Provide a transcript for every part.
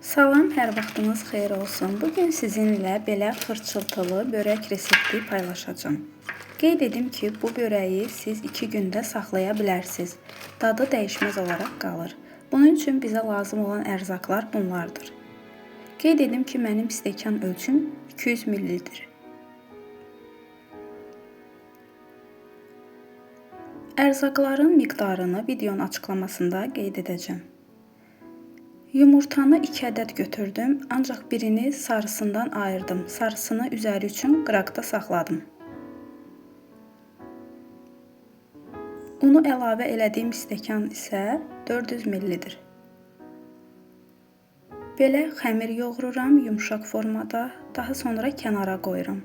Salam, hər vaxtınız xeyir olsun. Bugün sizinlə belə xırçıltılı börək resepti paylaşacağım. Qeyd edim ki, bu börəyi siz 2 gündə saxlaya bilərsiniz. Dadı dəyişməz olaraq qalır. Bunun üçün bizə lazım olan ərzaqlar bunlardır. Qeyd edim ki, mənim stəkan ölçüm 200 ml-dir. Ərzaqların miqdarını videonun açıqlamasında qeyd edəcəm. Yumurtanı 2 ədəd götürdüm, ancaq birini sarısından ayırdım. Sarısını üzəri üçün qıraqda saxladım. Unu əlavə elədiyim stəkan isə 400 ml-dir. Belə xəmir yoğururam yumşaq formada, daha sonra kənara qoyuram.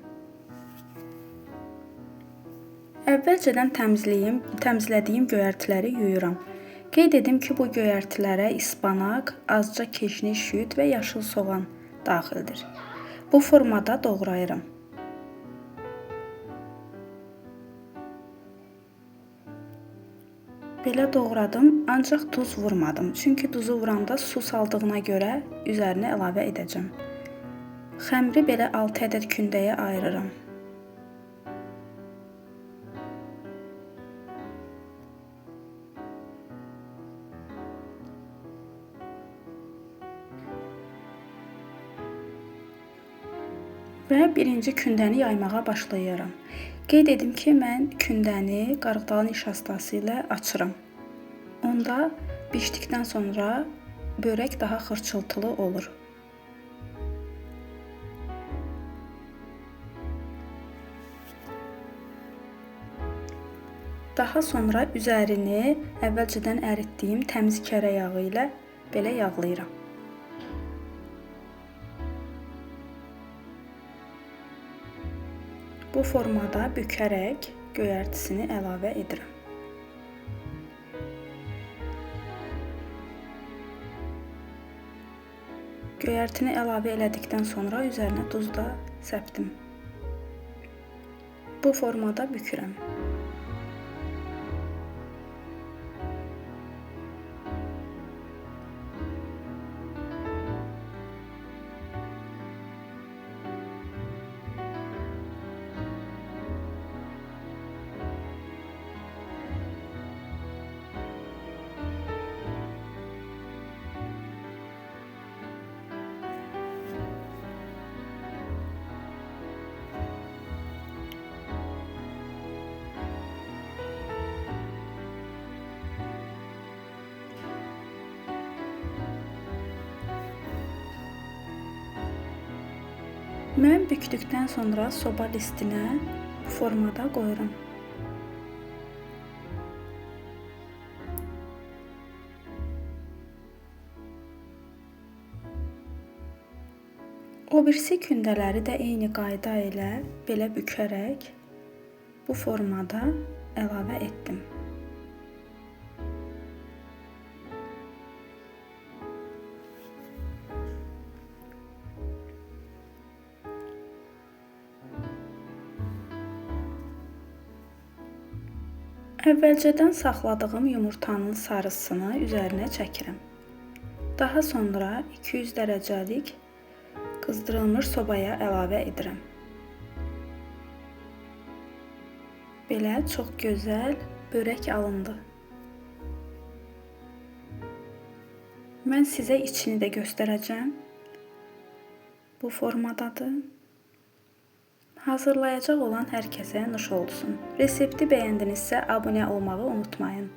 Əvvəlcədən təmizlədiyim göyərtiləri yuyuram. Qeyd edim ki, bu göyərtilərə ispanaq, azca keşniş, şüd və yaşıl soğan daxildir. Bu formada doğrayıram. Belə doğradım, ancaq duz vurmadım. Çünki duzu vuranda su saldığına görə üzərinə əlavə edəcəm. Xəmiri belə 6 ədəd kündəyə ayırıram. Və birinci kündəni yaymağa başlayıram. Qeyd edim ki, mən kündəni qarğıdalı nişastası ilə açıram. Onda bişdikdən sonra börək daha xırçıltılı olur. Daha sonra üzərini əvvəlcədən əritdiyim təmiz kərə yağı ilə belə yağlayıram. Bu formada bükərək göyərtisini əlavə edirəm. Göyərtini əlavə elədikdən sonra üzərinə duz da səpdim. Bu formada bükürəm. Mən bükdükdən sonra soba listinə bu formada qoyuram. O birisi kündələri də eyni qayda ilə belə bükərək bu formada əlavə etdim. Əvvəlcədən saxladığım yumurtanın sarısını üzərinə çəkirəm. Daha sonra 200 dərəcəlik qızdırılmış sobaya əlavə edirəm. Belə çox gözəl börək alındı. Mən sizə içini də göstərəcəm. Bu formadadır. Hazırlayacaq olan hər kəsə nuş olsun. Resepti bəyəndinizsə abunə olmağı unutmayın.